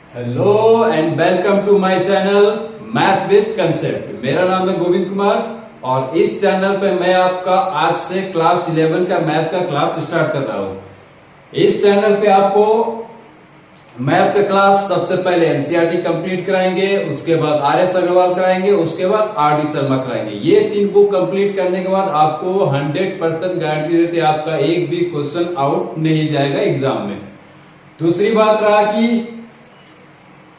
Hello and welcome to my channel math with concept. मेरा नाम है गोविंद कुमार और इस चैनल पे मैं आपका आज से क्लास 11 का मैथ का क्लास स्टार्ट कर रहा हूँ। इस चैनल पे आपको मैथ का क्लास सबसे पहले एनसीईआरटी कंप्लीट कराएंगे, उसके बाद आर.एस. अग्रवाल कराएंगे, उसके बाद आर.डी. शर्मा कराएंगे। ये 3 बुक कंप्लीट करने के बाद आपको 100% गारंटी देते हैं आपका एक भी क्वेश्चन आउट नहीं जाएगा एग्जाम में। दूसरी बात रहा कि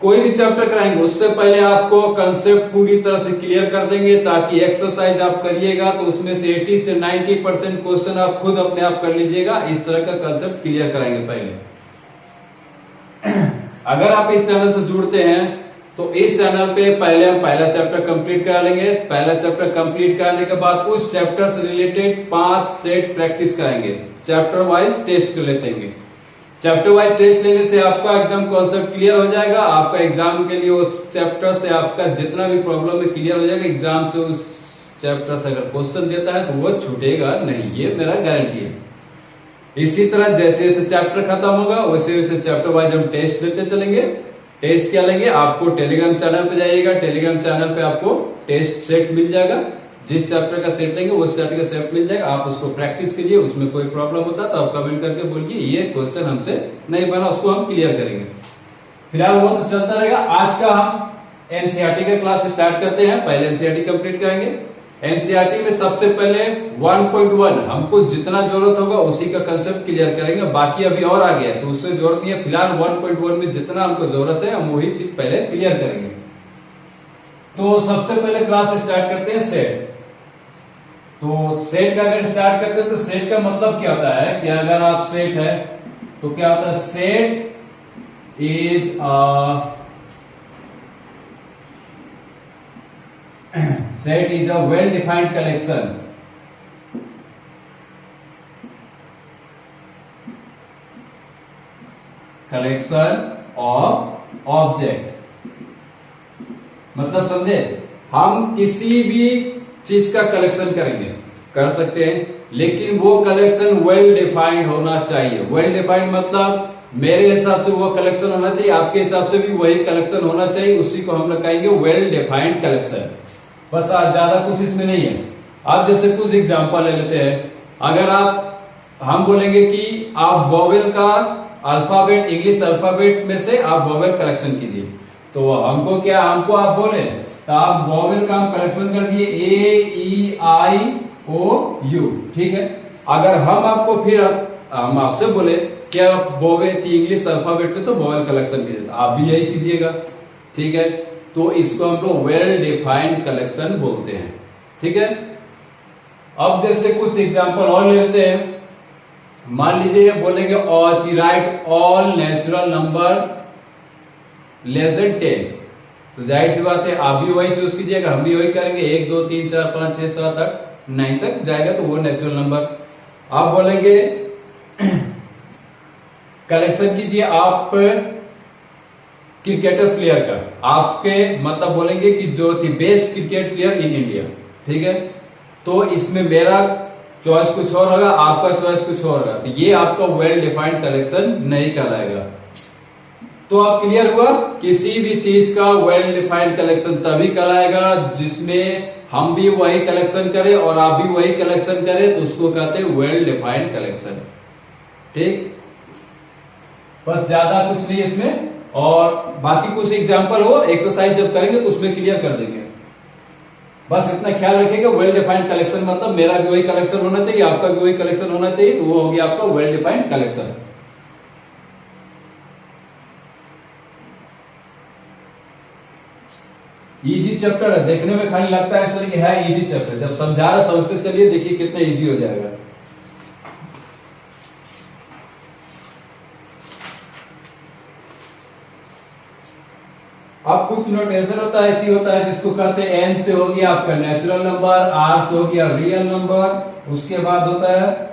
कोई भी चैप्टर कराएंगे उससे पहले आपको कंसेप्ट पूरी तरह से क्लियर कर देंगे, ताकि एक्सरसाइज आप करिएगा तो उसमें से 80 से 90% क्वेश्चन आप खुद अपने आप कर लीजिएगा। इस तरह का कंसेप्ट क्लियर कराएंगे पहले। अगर आप इस चैनल से जुड़ते हैं तो इस चैनल पे पहले हम पहला चैप्टर कंप्लीट करा लेंगे। पहला चैप्टर कंप्लीट कराने के बाद उस चैप्टर से रिलेटेड 5 सेट प्रैक्टिस कराएंगे। चैप्टर वाइज टेस्ट कर लेते हैं। चैप्टर वाइज टेस्ट लेने से आपका एकदम कॉन्सेप्ट क्लियर हो जाएगा। आपका एग्जाम के लिए उस चैप्टर से आपका जितना भी प्रॉब्लम है क्लियर हो जाएगा। एग्जाम से उस चैप्टर से अगर क्वेश्चन देता है तो वो छूटेगा नहीं, ये मेरा गारंटी है। इसी तरह जैसे जैसे चैप्टर खत्म होगा वैसे वैसे चैप्टर वाइज हम टेस्ट लेते चलेंगे। टेस्ट क्या लेंगे, आपको टेलीग्राम चैनल पे जाइएगा। टेलीग्राम चैनल पे आपको टेस्ट सेट मिल जाएगा। जिस चैप्टर का सेट लेंगे उस चैप्टर का सेट मिल जाएगा। आप उसको प्रैक्टिस कीजिए। उसमें कोई प्रॉब्लम होता है तो आप कमेंट करके बोलिए ये क्वेश्चन हमसे नहीं बना, उसको हम क्लियर करेंगे। फिलहाल वो तो चलता रहेगा। आज का हम एनसीईआरटी का क्लास स्टार्ट करते हैं। पहले एनसीईआरटी कंप्लीट करेंगे। एनसीईआरटी में सबसे पहले 1.1 हमको जितना जरूरत होगा उसी का कंसेप्ट क्लियर करेंगे। बाकी अभी और आ गया तो उससे जरूरत नहीं है। फिलहाल 1.1 में जितना हमको जरूरत है हम वही चीज पहले क्लियर करेंगे। तो सबसे पहले क्लास स्टार्ट करते हैं सेट। तो सेट का अगर स्टार्ट करते हैं तो सेट का मतलब क्या होता है कि अगर आप सेट है तो क्या होता है, set is a well defined collection of object. मतलब समझे, हम किसी भी चीज का कलेक्शन करेंगे, कर सकते हैं, लेकिन वो कलेक्शन वेल डिफाइंड होना चाहिए। वेल डिफाइंड मतलब मेरे हिसाब से वो कलेक्शन होना चाहिए, आपके हिसाब से भी वही कलेक्शन होना चाहिए। उसी को हम लोग कहेंगे वेल डिफाइंड कलेक्शन। बस ज्यादा कुछ इसमें नहीं है। आप जैसे कुछ एग्जांपल ले लेते हैं। अगर हम बोलेंगे कि आप वोवेल का अल्फाबेट, इंग्लिश अल्फाबेट में से आप वोवेल कलेक्शन कीजिए, तो हमको आप बोले तो आप वोवेल का हम कलेक्शन कर दिए A-E-I-O-U, ठीक है। अगर हम आपसे बोले कि आप वोवेल की इंग्लिश अल्फाबेट में से वोवेल कलेक्शन कीजिए तो आप भी यही कीजिएगा, ठीक है। तो इसको हम लोग वेल डिफाइंड कलेक्शन बोलते हैं, ठीक है। अब जैसे कुछ एग्जांपल और ले लेते हैं। मान लीजिए बोलेंगे और right all natural number less than 10, तो जाहिर सी बात है आप भी वही चूज कीजिएगा, हम भी वही करेंगे। 1 2 3 4 5 6 7 8 9 तक जाएगा तो वो नेचुरल नंबर। आप बोलेंगे कलेक्शन कीजिए आप क्रिकेटर प्लेयर का, आपके मतलब बोलेंगे कि जो थी best cricket player in India, ठीक है। तो इसमें मेरा चॉइस कुछ और होगा, आपका चॉइस कुछ और होगा, तो ये आपका वेल डिफाइंड कलेक्शन नहीं कहलाएगा। तो आप क्लियर हुआ, किसी भी चीज का वेल डिफाइंड कलेक्शन तभी कहलाएगा जिसमें हम भी वही कलेक्शन करें और आप भी वही कलेक्शन करें, तो उसको कहते हैं वेल डिफाइंड कलेक्शन, ठीक। बस ज्यादा कुछ नहीं इसमें। और बाकी कुछ एग्जांपल हो एक्सरसाइज जब करेंगे तो उसमें क्लियर कर देंगे। बस इतना ख्याल रखिएगा, वेल डिफाइंड कलेक्शन मतलब मेरा भी वही कलेक्शन होना चाहिए, आपका भी वही कलेक्शन होना चाहिए, तो वो हो गया आपका well defined collection. Easy chapter है, देखने में खाली लगता है इसलिए कि है इजी चैप्टर, जब समझा रहा समझते चलिए देखिए कितना इजी हो जाएगा। अब कुछ नोटेशन होता है जिसको कहते हैं एन से हो गया आपका नेचुरल नंबर, आर से हो गया रियल नंबर, उसके बाद होता है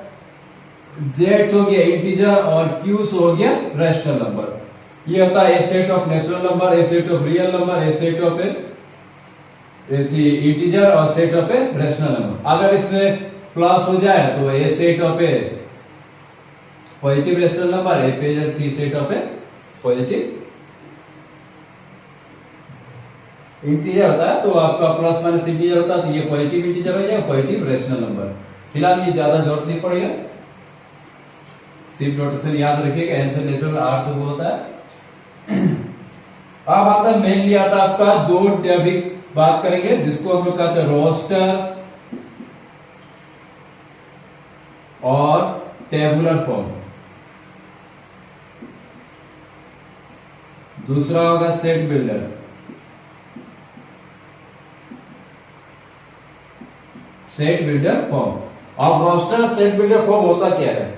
जेड से हो गया इंटीजर और क्यू से हो गया रेशनल नंबर। ये होता है a set of natural number, a set of real number, a set of integer और set of a rational number. अगर इसमें प्लस हो जाए तो a set of a positive rational number, a set of a positive integer होता है तो आपका प्लस माइनस इंटीजर होता है तो ये पॉजिटिव इंटीजर हो जाएगा, पॉजिटिव रेशनल नंबर। फिलहाल ये ज्यादा जरूरत नहीं पड़ेगा, सिर्फ नोटेशन याद रखिएगा, एन से नेचुरल, आर से वो होता है। अब आता है मेनली आता है आपका दो अभी बात करेंगे जिसको हम लोग कहते हैं रोस्टर और टेबुलर फॉर्म। दूसरा होगा set builder. Set builder form. अब रोस्टर सेट बिल्डर फॉर्म होता क्या है?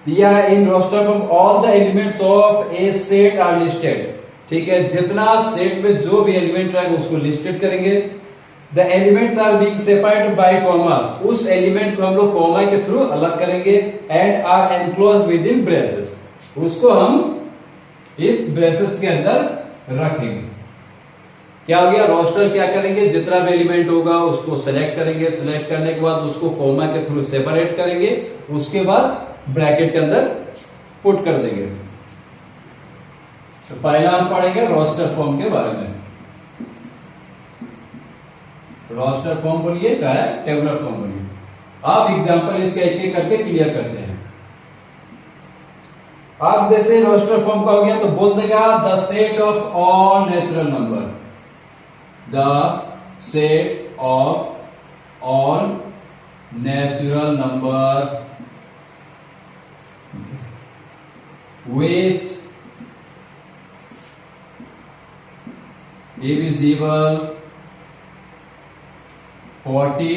दिया है in roster form all the elements of a set are listed. ठीक है, जितना सेट में जो भी एलिमेंट रहेगा उसको लिस्टेड करेंगे। The elements are being separated by commas. उस एलिमेंट को हम लोग कॉमा के थ्रू अलग करेंगे। And are enclose within braces. उसको हम इस ब्रेसेस के अंदर रखेंगे। क्या हो गया? रोस्टर क्या करेंगे? जितना भी एलिमेंट होगा उसको सेलेक्ट करेंगे। सेलेक्ट करने के बाद उसको कॉमा के थ्रू सेपरेट करेंगे। उसके बाद ब्रैकेट के अंदर पुट कर देंगे। तो पहला हम पढ़ेंगे रोस्टर फॉर्म के बारे में। रोस्टर फॉर्म बोलिए चाहे टेबुलर फॉर्म बोलिए। आप एग्जांपल इसके एक एक करके क्लियर करते हैं। आप जैसे रोस्टर फॉर्म का हो गया तो बोल देगा the set of all natural number. The set of all natural number which divisible 40,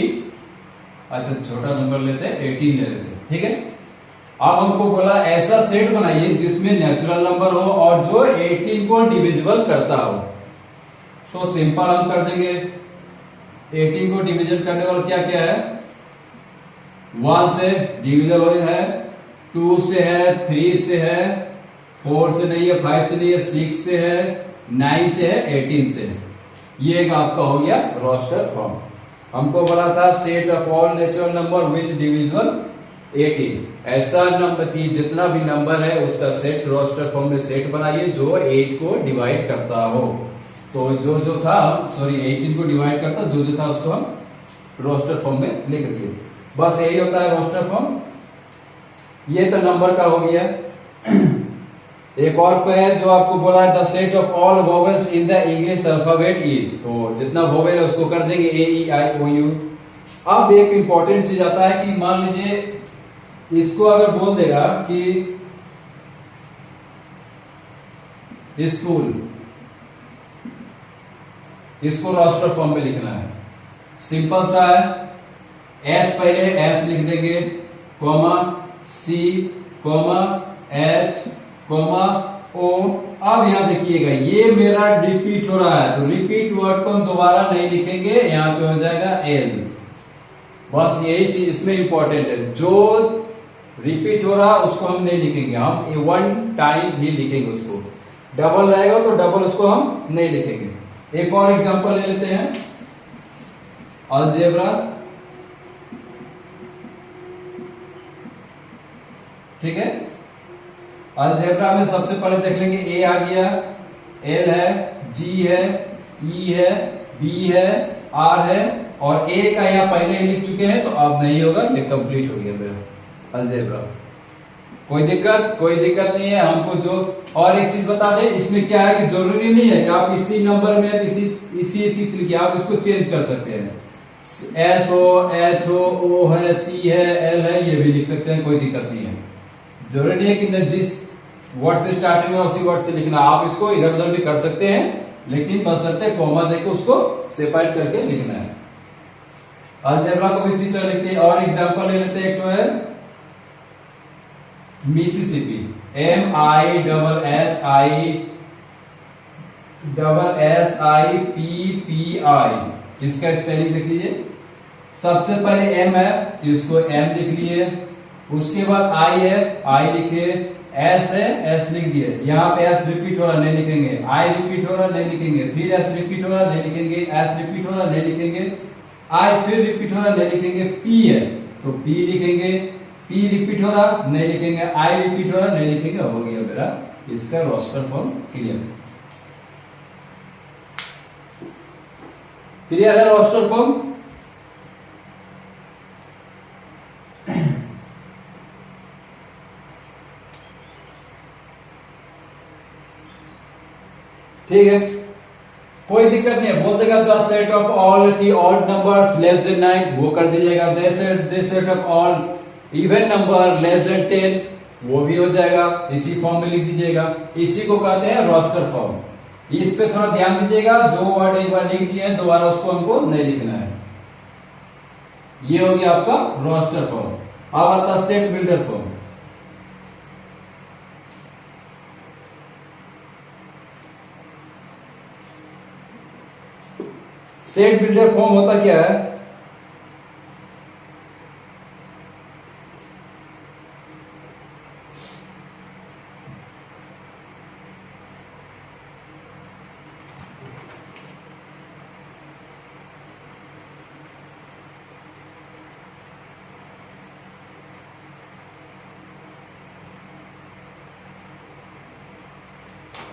अच्छा छोटा नंबर लेते हैं 18 ले लेते हैं। ठीक है, अब हमको बोला ऐसा सेट बनाइए जिसमें नेचुरल नंबर हो और जो 18 को डिविजिबल करता हो। तो सिंपल हम कर देंगे। 18 को डिविजन करने वाला क्या क्या है? 1 से डिविजिबल है, 2 से है, 3 से है, 4 से नहीं है, 5 से नहीं है, 6 से है, 9 से है, 18 से है। ये एक आपका हो गया रोस्टर फॉर्म। हमको बोला था set of all natural number which divisible 18। ऐसा नंबर की जितना भी नंबर है उसका सेट रोस्टर फॉर्म में सेट बनाइए जो 8 को डिवाइड करता हो। तो जो था 18 को डिवाइड करता, जो था उसको हम रोस्टर फॉर्म में लिख दिए। बस यही होता है रोस्टर फॉर्म। ये तो नंबर का हो गया। एक और पे है जो आपको बोला है the set of all vowels in the English alphabet is. तो जितना वोवेल है उसको कर देंगे ए ई आई ओ यू। अब एक इंपॉर्टेंट चीज आता है कि मान लीजिए इसको अगर बोल देगा कि स्कूल, इसको रोस्टर फॉर्म में लिखना है। सिंपल सा है, एस पहले एस लिख देंगे, कॉमा सी, कॉमा एच, कॉमा ओ। अब यहां देखिएगा ये मेरा रिपीट हो रहा है तो रिपीट वर्ड को हम दोबारा नहीं लिखेंगे, यहां पे हो जाएगा एल। बस यही चीज इसमें इंपॉर्टेंट है, जो रिपीट हो रहा है उसको हम नहीं लिखेंगे, हम 1 टाइम ही लिखेंगे उसको। डबल रहेगा तो डबल उसको हम नहीं लिखेंगे। एक और एग्जांपल ले लेते हैं, अलजेब्रा। ठीक है, अलजेब्रा में सबसे पहले देख लेंगे ए आ गया, एल है, जी है, ई है, बी है, आर है और ए का यहाँ पहले ही लिख चुके हैं तो अब नहीं होगा, ये कंप्लीट हो गया मेरा अलजेब्रा। कोई दिक्कत नहीं है हमको। जो और एक चीज बता दें, इसमें क्या है कि जरूरी नहीं है कि आप इसी नंबर में इसी लिखिए, आप इसको चेंज कर सकते हैं। एस हो, एच हो, ओ है, सी है, एल है, ये भी लिख सकते हैं, कोई दिक्कत नहीं है। जरूरी नहीं है कि जिस वर्ड से स्टार्टिंग है उसी वर्ड से लिखना, आप इसको इधर उधर भी कर सकते हैं, लेकिन बशर्ते कॉमा देकर उसको सेपरेट करके लिखना है। अलजेब्रा को भी इसी तरह लिखते हैं। और एग्जांपल ले लेते हैं, एक तो है मिसिसिपी, MISSIPPI, इसका स्पेलिंग लिख लीजिए। सबसे पहले एम है तो इसको एम लिख लिए, उसके बाद आई है, आई लिखे, एस है, एस लिख दिए। यहाँ पे एस रिपीट हो रहा नहीं लिखेंगे, आई रिपीट हो रहा नहीं लिखेंगे, फिर एस रिपीट हो रहा नहीं लिखेंगे, एस रिपीट हो रहा नहीं लिखेंगे, आई फिर रिपीट हो रहा नहीं लिखेंगे, पी है तो पी लिखेंगे, पी रिपीट हो रहा नहीं लिखेंगे, आई रिपीट हो रहा नहीं लिखेंगे। हो गया मेरा इसका रोस्टर फॉर्म क्लियर। क्लियर है रोस्टर फॉर्म? ठीक है, कोई दिक्कत नहीं है। बोल देगा the set of all the odd numbers less than 9, वो कर दीजिएगा। This set of all even number less than 10, वो भी हो जाएगा, इसी फॉर्म में लिख दीजिएगा। इसी को कहते हैं रोस्टर फॉर्म। इस पे थोड़ा ध्यान दीजिएगा, जो वर्ड एक बार लिख दिए दोबारा उसको हमको नहीं लिखना है। ये हो गया आपका रोस्टर फॉर्म। अब आता है set builder form. Set builder form होता क्या है?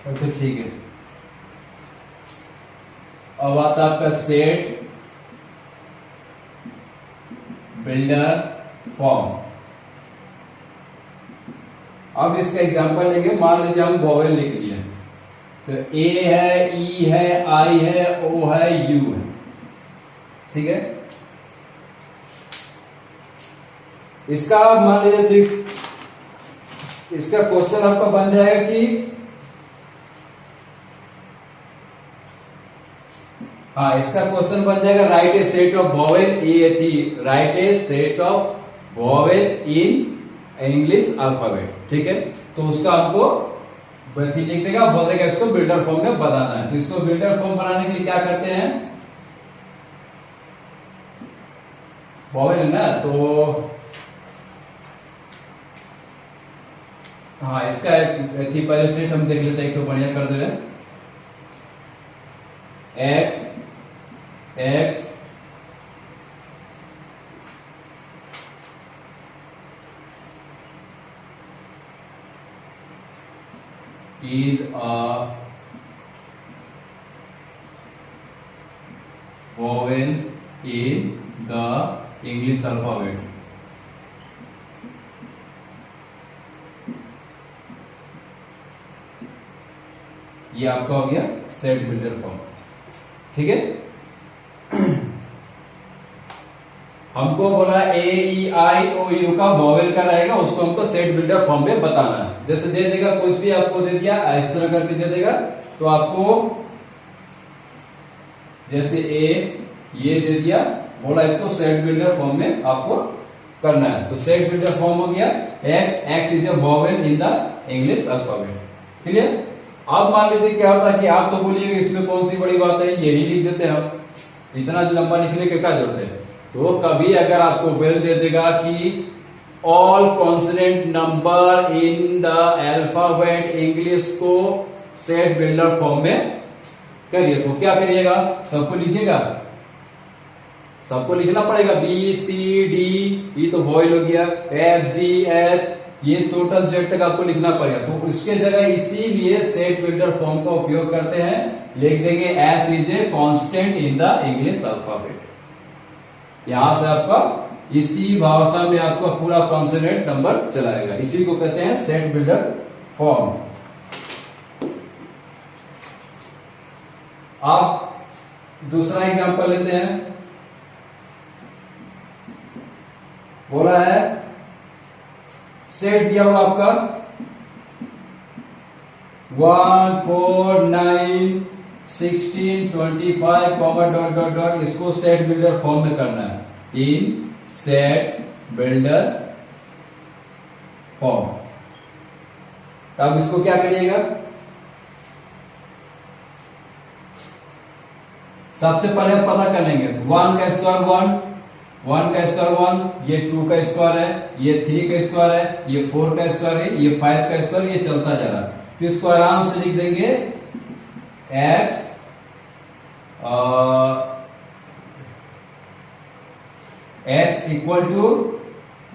अच्छा ठीक है, अब आता आपका सेट बिल्डर फॉर्म। अब इसका एग्जांपल लेंगे। मान लीजिए हम वॉवेल लिख लिए, तो ए है, ई है, आई है, ओ है, यू है। ठीक है, इसका मान लीजिए ठीक, इसका क्वेश्चन आपका बन जाएगा कि हाँ, इसका क्वेश्चन बन जाएगा right a set of vowel, a थी right a set of vowel in English alphabet. ठीक है, तो उसका हमको लिख देगा, बोल देगा इसको बिल्डर फॉर्म में बनाना है। तो इसको बिल्डर फॉर्म बनाने के लिए क्या करते हैं, वॉवेल है ना, तो हाँ इसका थी पहले सेट हम देख लेते हैं, एक तो बढ़िया कर दे रहे x x is a vowel in the English alphabet. ये आपका हो गया सेट बिल्डर फॉर्म। ठीक है, हमको बोला ए ई आई ओ यू का वॉवेल का रहेगा, उसको हमको सेट बिल्डर फॉर्म में बताना है। जैसे दे देगा कुछ भी आपको दे दिया, इस तरह करके दे देगा, तो आपको जैसे ए ये दे दिया, बोला इसको सेट बिल्डर फॉर्म में आपको करना है। तो सेट बिल्डर फॉर्म हो गया x, x is a vowel in the English alphabet. Clear? अब मान लीजिए क्या होता है कि आप तो बोलिएगा इसमें कौन सी बड़ी बात है, यही लिख देते हैं हम, इतना लंबा लिखने के क्या जरूरत है। तो कभी अगर आपको बेल दे देगा कि all consonant number in the alphabet English को सेट बिल्डर फॉर्म में करिए, तो क्या करिएगा, सबको लिखिएगा, सबको लिखना पड़ेगा। बी सी डी, ये तो वॉइल हो गया, एफ जी एच, ये टोटल जेड तक आपको लिखना पड़ेगा। तो उसके जगह इसीलिए सेट बिल्डर फॉर्म का उपयोग करते हैं, लिख देंगे S is a constant in the English alphabet. यहां से आपका इसी भाषा में आपका पूरा कॉन्सोनेंट नंबर चलाएगा, इसी को कहते हैं सेट बिल्डर फॉर्म। आप दूसरा एग्जांपल लेते हैं। बोला है सेट दिया हुआ आपका 1 4 9 16 25 कॉमा डॉट डॉट डॉट, इसको सेट बिल्डर फॉर्म में करना है इन सेट बिल्डर फॉर्म। अब इसको क्या करिएगा, सबसे पहले हम पता कर लेंगे। 1 का स्क्वायर 1, 1 का स्क्वायर 1, ये 2 का स्क्वायर है, ये 3 का स्क्वायर है, ये 4 का स्क्वायर है, ये 5 का स्क्वायर, ये चलता जा रहा है। तो इसको आराम से लिख देंगे x x equal to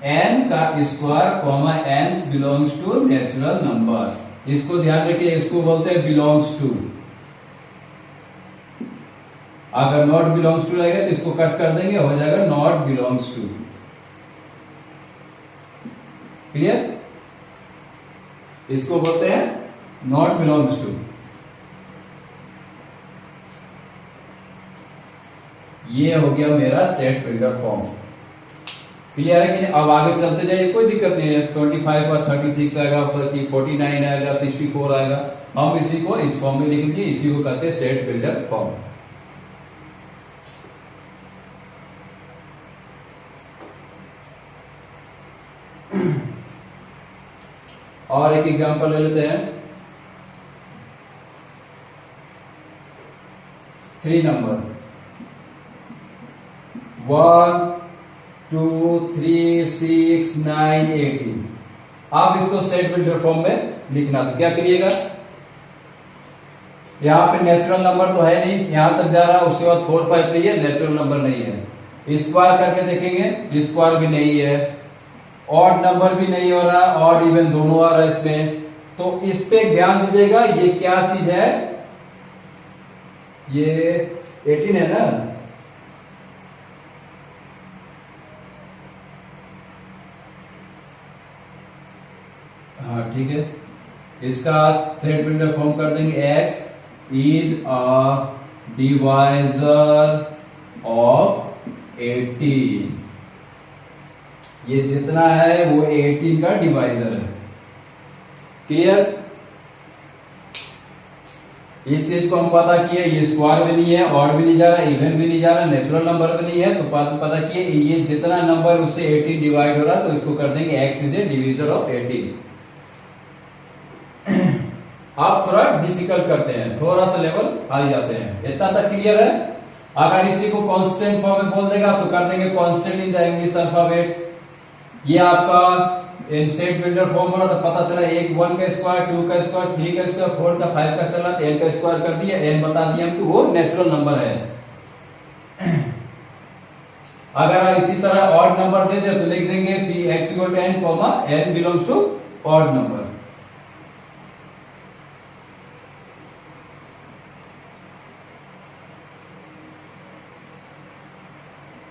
n का square comma n belongs to natural number. इसको ध्यान रखिए, इसको बोलते हैं बिलोंग्स टू। अगर नॉट बिलोंग्स टू रहेगा तो इसको कट कर देंगे, हो जाएगा नॉट बिलोंग्स टू। क्लियर? इसको बोलते हैं नॉट बिलोंग्स टू। ये हो गया मेरा सेट बिल्डर फॉर्म। क्लियर है कि नहीं? अब आगे चलते जाइए, कोई दिक्कत नहीं है। 25 पर 36 आएगा, 49 आएगा, 64 आएगा, हम इसी को इस फॉर्म में लिखेंगे। इसी को कहते हैं सेट बिल्डर फॉर्म। और एक एग्जांपल ले लेते हैं। 3 नंबर 1 2 3 6 9 18। आप इसको सेट बिल्डर फॉर्म में लिखना, तो क्या करिएगा, यहां पे नेचुरल नंबर तो है नहीं, यहां तक जा रहा है, उसके बाद 4 5 लिए नेचुरल नंबर नहीं है। स्क्वायर करके देखेंगे, स्क्वायर भी नहीं है, ऑड नंबर भी नहीं हो रहा, ऑड इवन दोनों आ रहा है इसमें। तो इस पे ध्यान दीजिएगा, ये क्या चीज है, ये 18 है ना, हाँ ठीक है। इसका सेट बिल्डर फॉर्म कर देंगे, x is a divisor of 18। ये जितना है वो 18 का डिवाइजर है। क्लियर? इस चीज को हम पता किए, ये स्क्वायर भी नहीं है, ऑड भी नहीं जा रहा, इवन भी नहीं जा रहा, नेचुरल नंबर भी नहीं है, तो पता किए ये जितना नंबर उससे 18 डिवाइड हो रहा है, तो इसको कर देंगे x is A divisor of 18। आप थोड़ा डिफिकल्ट करते हैं, थोड़ा सा लेवल हाई जाते हैं। इतना तक क्लियर है? अगर इसी को कांस्टेंट फॉर्म में बोल देगा तो कर देंगे constant in the English alphabet. ये आपका सेट बिल्डर फॉर्म बना, तो पता चला 1 का स्क्वायर, 2 का स्क्वायर, 3 का स्क्वायर, 4 का, 5 का चला, तो n का स्क्वायर कर दिया, n बता दिया हमको, वो नेचुरल नंबर है। अगर इसी तरह ऑड नंबर दे दे तो लिख देंगे x equal to n comma n belongs to odd number.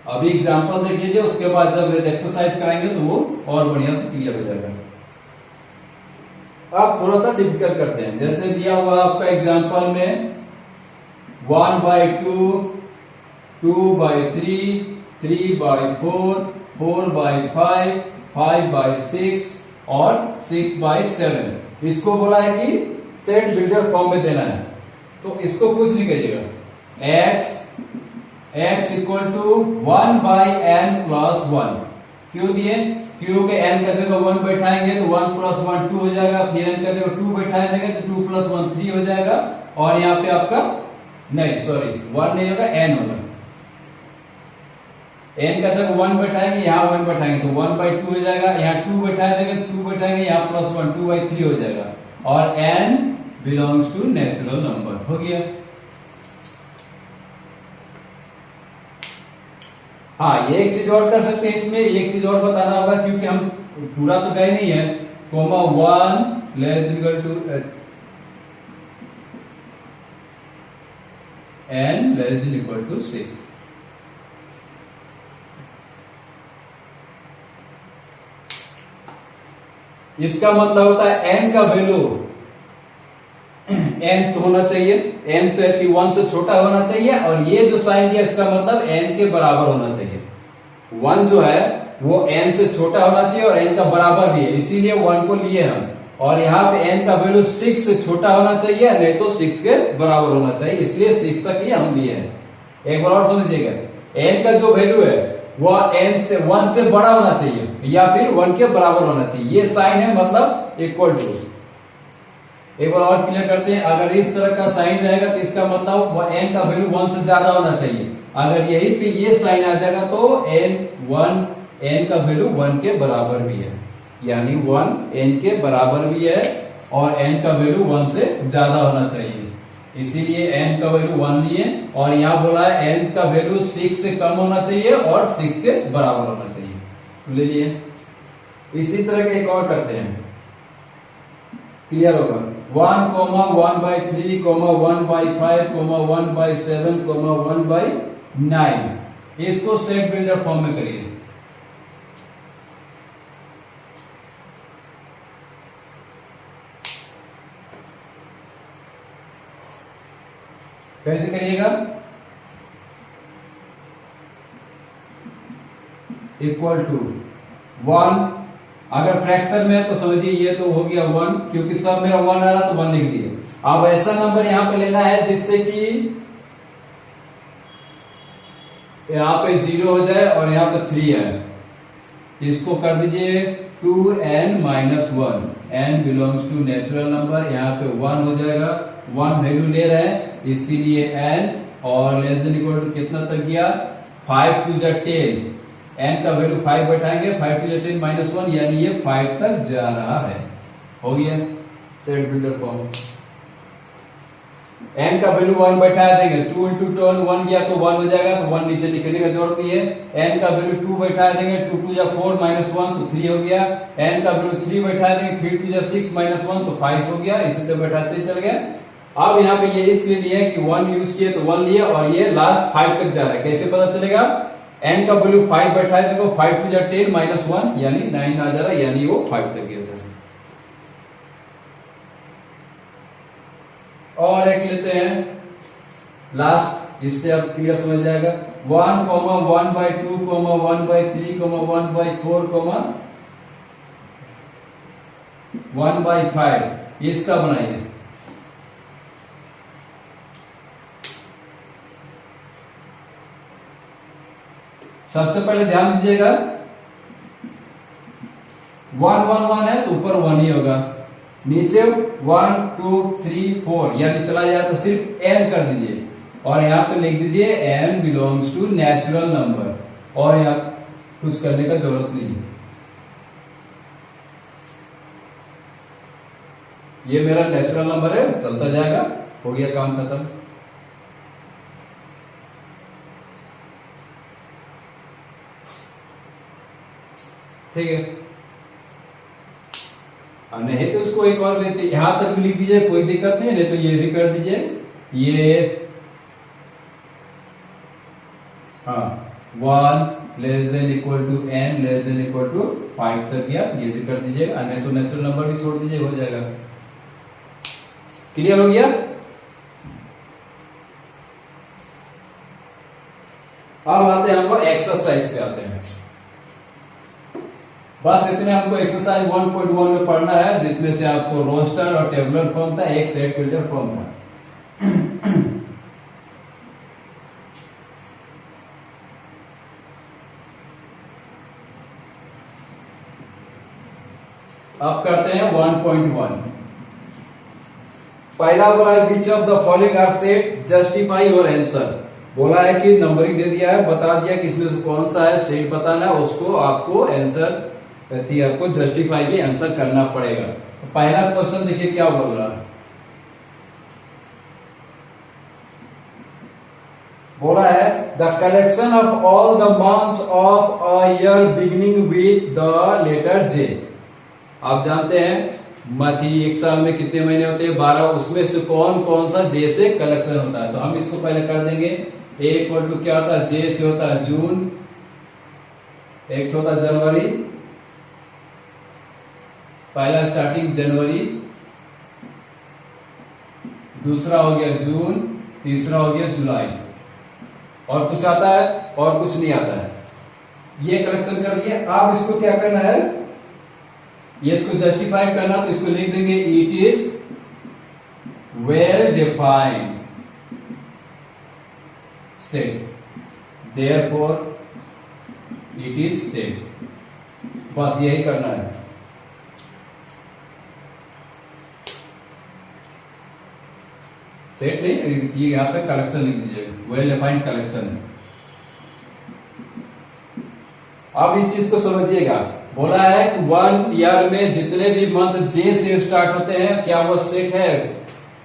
अभी एग्जांपल देख लीजिए, उसके बाद जब एक्सरसाइज कराएंगे तो वो और बढ़िया से क्लियर हो जाएगा। अब थोड़ा सा डिफिकल्ट करते हैं, जैसे दिया हुआ आपका एग्जांपल में 1/2, 2/3, 3/4, 4/5, 5/6 और 6/7। इसको बोला है कि सेट बिल्डर फॉर्म में देना है, तो इसको कुछ नहीं करिएगा। x equal to 1/n plus 1। क्यों दिए? क्योंकि n का जगह 1 बैठाएंगे तो 1 + 1 2 हो जाएगा, फिर n का जगह 2 बैठाएंगे तो 2 + 1 3 हो जाएगा, और यहाँ पे आपका नहीं, सॉरी 1 नहीं होगा, n होगा। n का जगह 1 बैठाएंगे, यहाँ 1 बैठाएंगे तो 1/2 हो जाएगा, यहाँ 2 बैठा देंगे, 2 बैठाएंगे, यहाँ +1 2/3 हो जाएगा, और n belongs to natural number हो गया। हाँ, ये एक चीज और कर सकते हैं इसमें, एक चीज और बताना होगा, क्योंकि हम पूरा तो गए नहीं है। Comma 1 less equal to n less equal to 6। इसका मतलब होता है n का वैल्यू n तो होना चाहिए, n से 1 से छोटा होना चाहिए, और ये जो साइन दिया इसका मतलब n के बराबर होना चाहिए। 1 जो है वो n से छोटा होना चाहिए और n का बराबर भी है, इसीलिए 1 को लिए हम। और यहाँ पे n का वैल्यू 6 से छोटा होना चाहिए, नहीं तो 6 के बराबर होना चाहिए, इसलिए 6 तक ही हम लिए हैं। एक बार और समझिएगा, n का जो वैल्यू है वो n से 1 से बड़ा होना चाहिए या फिर 1 के बराबर होना चाहिए। ये साइन है, मतलब इक्वल टू। एक बार और क्लियर करते हैं, अगर इस तरह का साइन रहेगा तो इसका मतलब n का वैल्यू 1 से ज्यादा होना चाहिए। अगर यही पे ये साइन आ जाएगा तो n का वैल्यू 1 के बराबर भी है, यानी 1 n के बराबर भी है, और n का वैल्यू 1 से ज्यादा होना चाहिए, इसीलिए n का वैल्यू 1 लिए। और यहाँ बोला है n का वैल्यू 6 से कम होना चाहिए और 6 के बराबर होना चाहिए, तो ले लिए। इसी तरह के एक और करते हैं। क्लियर होगा। 1,1/3, 1/5, 1/7, 1/9 इसको सेट बिल्डर फॉर्म में करिए। कैसे करिएगा? इक्वल टू 1, अगर फ्रैक्शन में है तो समझिए ये तो हो गया 1, क्योंकि सब मेरा 1 आ रहा तो 1 लिख दिए। अब ऐसा नंबर यहां पे लेना है जिससे कि यहां पे 0 हो जाए और यहां पे 3 है। इसको कर दीजिए 2n-1, n belongs to natural number, यहाँ पे 1 हो जाएगा। 1 वैल्यू ले रहे हैं इसीलिए n, और लेस देन इक्वल टू कितना तक गया? 5 to the 10, n का वैल्यू 5 बैठाएंगे, 5 to the 10 -1 यानी ये 5 तक जा रहा है। हो गया सेट बिल्डर फॉर्म। n का वैल्यू 1 बैठा देंगे, 2 into 10 1 गया तो 1 हो जाएगा, तो 1 नीचे लिखने का जरूरत नहीं है। n का वैल्यू 2 बैठा देंगे, 2 to the 4 -1 तो 3 हो गया। n का वैल्यू 3 बैठा देंगे, 3 to the 6 -1 तो 5 हो गया। इसी तरह बैठाते चल गया। अब यहाँ पे ये इसलिए लिए कि 1 यूज किए तो 1 लिए, और ये लास्ट 5 तक जा रहा है। कैसे पता चलेगा? n का वैल्यू 5 बैठा है, देखो 5 to the 10 -1 यानी 9 आ जा रहा है, यानी वो 5 तक गया था। और एक लेते हैं लास्ट, इससे अब क्लियर समझ जाएगा। 1, 1/2, 1/3, 1/4, 1/5 इसका बनाइए। सबसे पहले ध्यान दीजिएगा 1 1 1 है तो ऊपर 1 ही होगा, नीचे 1 2 3 4 यानी चला जाए तो सिर्फ n कर दीजिए, और यहाँ पे लिख दीजिए n belongs to natural number, और यहाँ कुछ करने का जरूरत नहीं है। ये मेरा नेचुरल नंबर है, चलता जाएगा, हो गया काम खत्म। ठीक है, नहीं तो इसको एक और लेते, यहां तक भी लिख दीजिए, कोई दिक्कत नहीं, नहीं तो ये भी कर दीजिए। ये 1 less than equal to n less than equal to 5 तक गया, ये भी कर दीजिए। अन्य तो नेचुरल नंबर भी छोड़ दीजिए, हो जाएगा। क्लियर हो गया? अब आते हैं हम लोग एक्सरसाइज पे आते हैं। बस इतने हमको एक्सरसाइज 1.1 में पढ़ना है, जिसमें से आपको रोस्टर और टेबुलर फॉर्म था, एक सेट बिल्डर फॉर्म था। अब करते हैं 1.1। पहला बोला है which of the following are set, justify your answer. बोला है कि नंबरिंग दे दिया है, बता दिया कि इसमें से कौन सा है, सेट बताना है, उसको आपको आंसर आपको जस्टिफाई भी आंसर करना पड़ेगा। तो पहला क्वेश्चन देखिए क्या बोल रहा है। बोला है the collection of all the months of a year beginning with the letter J. आप जानते हैं मथी एक साल में कितने महीने होते हैं? 12। उसमें से कौन कौन सा जे से कलेक्शन होता है? तो हम इसको पहले कर देंगे। ए इक्वल टू क्या होता है? जे से होता है जून, एक होता है जनवरी, पहला स्टार्टिंग जनवरी, दूसरा हो गया जून, तीसरा हो गया जुलाई, और कुछ आता है और कुछ नहीं आता है। ये कलेक्शन कर दिए। आप इसको क्या करना है, ये इसको जस्टिफाई करना, तो इसको लिख देंगे it is well defined set, therefore it is set. बस यही करना है। सेट नहीं, ये यहां पे कलेक्शन लिख दीजिएगा, वेल डिफाइंड कलेक्शन। अब इस चीज को समझिएगा। बोला है कि 1 ईयर में जितने भी मंथ जे से स्टार्ट होते हैं, क्या वो सेट है?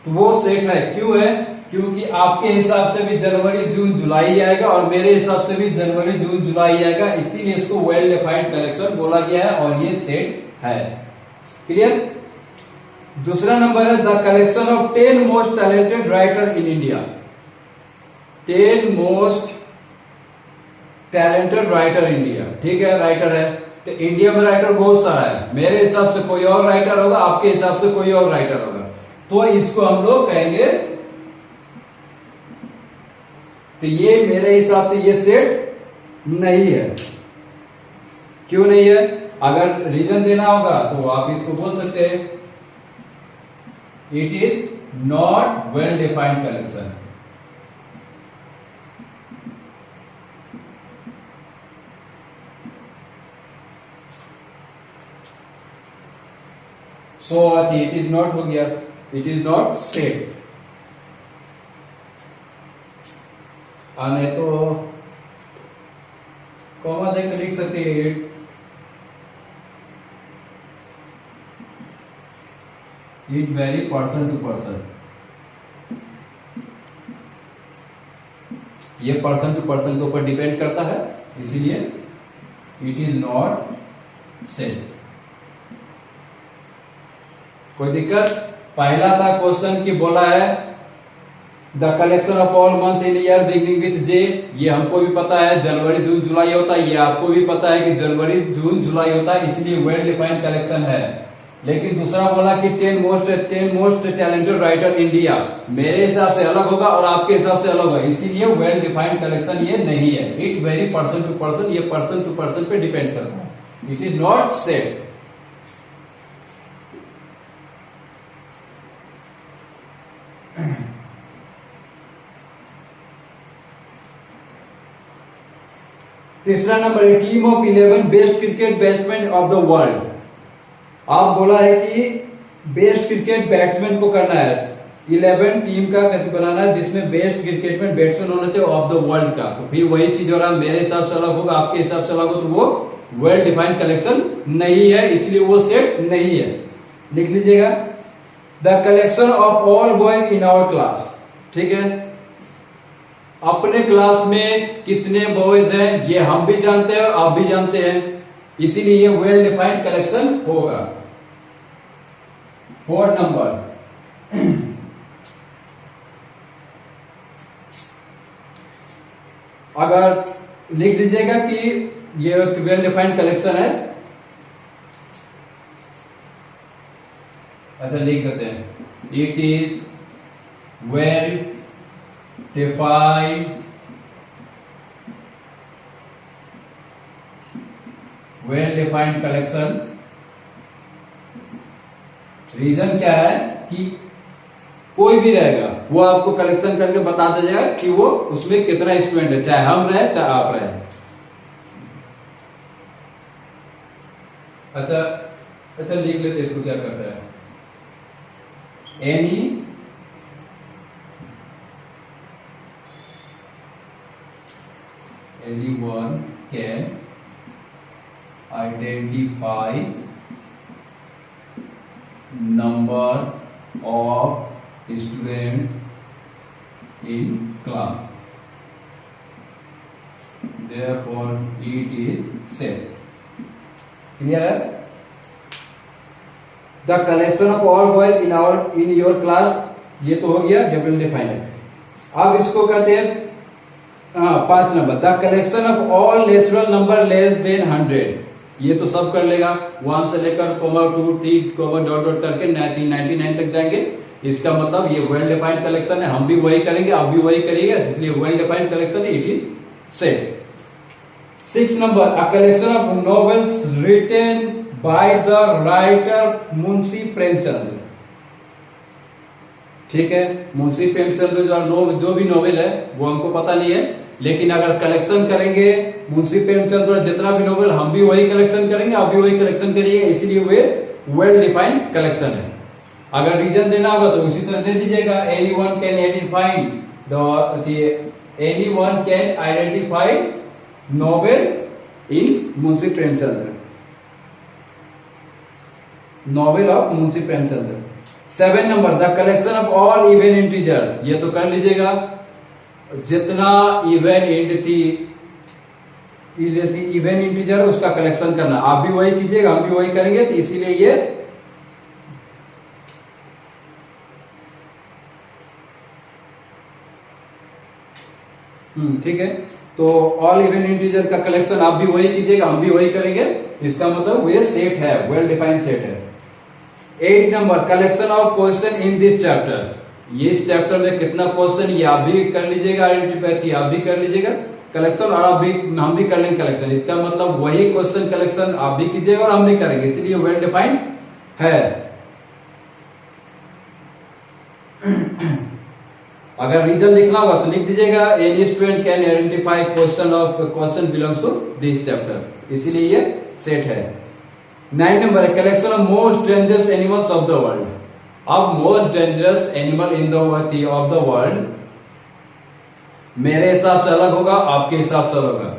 तो वो सेट है। क्यों है? क्योंकि आपके हिसाब से भी जनवरी जून जुलाई आएगा, और मेरे हिसाब से भी जनवरी जून जुलाई आएगा, इसीलिए इसको वेल डिफाइंड कलेक्शन बोला गया है, और ये सेट है। क्लियर? दूसरा नंबर है the collection of 10 most talented writer in India. 10 most talented writer India. ठीक है, राइटर है तो इंडिया में राइटर बहुत सारा है। मेरे हिसाब से कोई और राइटर होगा, आपके हिसाब से कोई और राइटर होगा, तो इसको हम लोग कहेंगे। तो ये मेरे हिसाब से ये सेट नहीं है। क्यों नहीं है? अगर रीजन देना होगा तो आप इसको बोल सकते हैं it is not well defined collection. So it is not हो गया, इट इज नॉट सेट। नहीं तो कॉमा देकर लिख सकते हैं it very person to person. ये पर्सन टू पर्सन के ऊपर डिपेंड करता है, इसीलिए इट इज नॉट सेट। कोई दिक्कत? पहला था क्वेश्चन की बोला है the collection of all month in year beginning with J. ये हमको भी पता है जनवरी जून जुलाई होता है, ये आपको भी पता है कि जनवरी जून जुलाई होता है, इसलिए वेल डिफाइंड कलेक्शन है। लेकिन दूसरा बोला कि 10 मोस्ट टैलेंटेड राइटर इंडिया। मेरे हिसाब से अलग होगा और आपके हिसाब से अलग होगा, इसीलिए वेल डिफाइंड कलेक्शन ये नहीं है। It very person to person, ये पर्सन टू पर्सन पे डिपेंड करता है। It is not set. तीसरा नंबर है team of 11 best cricket batsman of the world. आप बोला है कि बेस्ट क्रिकेट बैट्समैन को करना है, 11 टीम का बनाना है जिसमें बेस्ट क्रिकेट में बैट्समैन होना चाहिए ऑफ द वर्ल्ड का। तो फिर वही चीज हो रहा है, मेरे हिसाब से अलग होगा, आपके हिसाब से अलग हो, तो वो वेल डिफाइंड कलेक्शन नहीं है, इसलिए वो सेट नहीं है। लिख लीजिएगा the collection of all boys in our class. ठीक है, अपने क्लास में कितने बॉयज हैं ये हम भी जानते हैं, आप भी जानते हैं, इसीलिए ये वेल डिफाइंड कलेक्शन होगा। 4 नंबर अगर लिख लीजिएगा कि ये वेल डिफाइंड कलेक्शन है। अच्छा लिख देते हैं it is well defined collection. Reason क्या है कि कोई भी रहेगा वो आपको कलेक्शन करके बता देगा कि वो उसमें कितना स्टूडेंट है, चाहे हम रहे चाहे आप रहे। अच्छा लिख लेते इसको क्या करता है। anyone can identify number of students in class, therefore it is set। Clear है? The collection of all boys in your class, ये तो हो गया डबल डिफाइंड। अब इसको कहते हैं 5 number the collection of all natural number less than 100। ये तो सब कर लेगा, 1 से लेकर 2 3 डॉट डॉट करके 99 तक जाएंगे। इसका मतलब ये वेल डिफाइंड कलेक्शन है, हम भी वही करेंगे, आप भी वही करिएगा, इसलिए well defined collection it is set. 6 number a collection of novels written by the writer Munshi Premchand. ठीक है, मुंशी प्रेमचंद जो भी नॉवेल है वो हमको पता नहीं है, लेकिन अगर कलेक्शन करेंगे मुंशी प्रेमचंद और जितना भी नॉवेल, हम भी वही कलेक्शन करेंगे, आप भी वही कलेक्शन करिएगा, इसलिए वे वेल डिफाइंड कलेक्शन है। अगर रीजन देना होगा तो उसी तरह दे दीजिएगा anyone can identify novel in Munshi Premchand, novel of Munshi Premchand. 7 number the collection of all even integers. ये तो कर लीजिएगा, जितना इवन इवन इंटीजर उसका कलेक्शन करना, आप भी वही कीजिएगा, हम भी वही करेंगे, तो इसीलिए ये ठीक है। तो ऑल इवन इंटीजर का कलेक्शन आप भी वही कीजिएगा, हम भी वही करेंगे। इसका मतलब ये सेट है, वेल डिफाइंड सेट है। 8 number, collection of question in this chapter. ये इस चैप्टर में कितना क्वेश्चन, ये आप भी कर लीजिएगा, आइडेंटिफाई की आप भी कर लीजिएगा कलेक्शन, और आप भी, हम भी कर लेंगे कलेक्शन। इसका मतलब वही क्वेश्चन कलेक्शन आप भी कीजिएगा और हम भी करेंगे, इसलिए वेल डिफाइंड है। अगर रीजन लिखना होगा तो लिख दीजिएगा, any student can identify question belongs to this chapter, इसीलिए ये सेट है। 9 number, collection of most dangerous animals of the world. अब most dangerous animal in the of the world मेरे हिसाब से अलग होगा, आपके हिसाब से अलग होगा।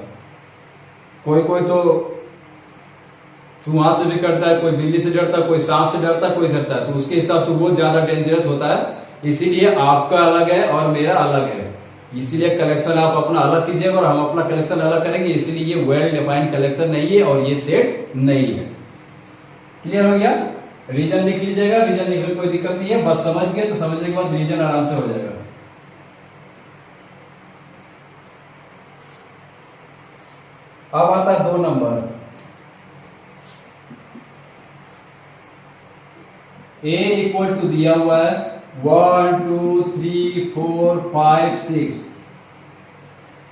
कोई कोई तो चूहा से भी करता है, कोई बिल्ली से डरता है, कोई सांप से डरता है, कोई डरता है, तो उसके हिसाब से वो ज्यादा डेंजरस होता है। इसीलिए आपका अलग है और मेरा अलग है, इसीलिए कलेक्शन आप अपना अलग कीजिएगा और हम अपना कलेक्शन अलग करेंगे। इसीलिए ये वेल डिफाइंड कलेक्शन नहीं है और ये सेट नहीं है। क्लियर हो गया? रीजन लिख लीजिएगा, रीजन लिखने में कोई दिक्कत नहीं है, बस समझ गए तो समझने के बाद रीजन आराम से हो जाएगा। अब आता है 2 नंबर, ए इक्वल टू दिया हुआ है 1 2 3 4 5 6।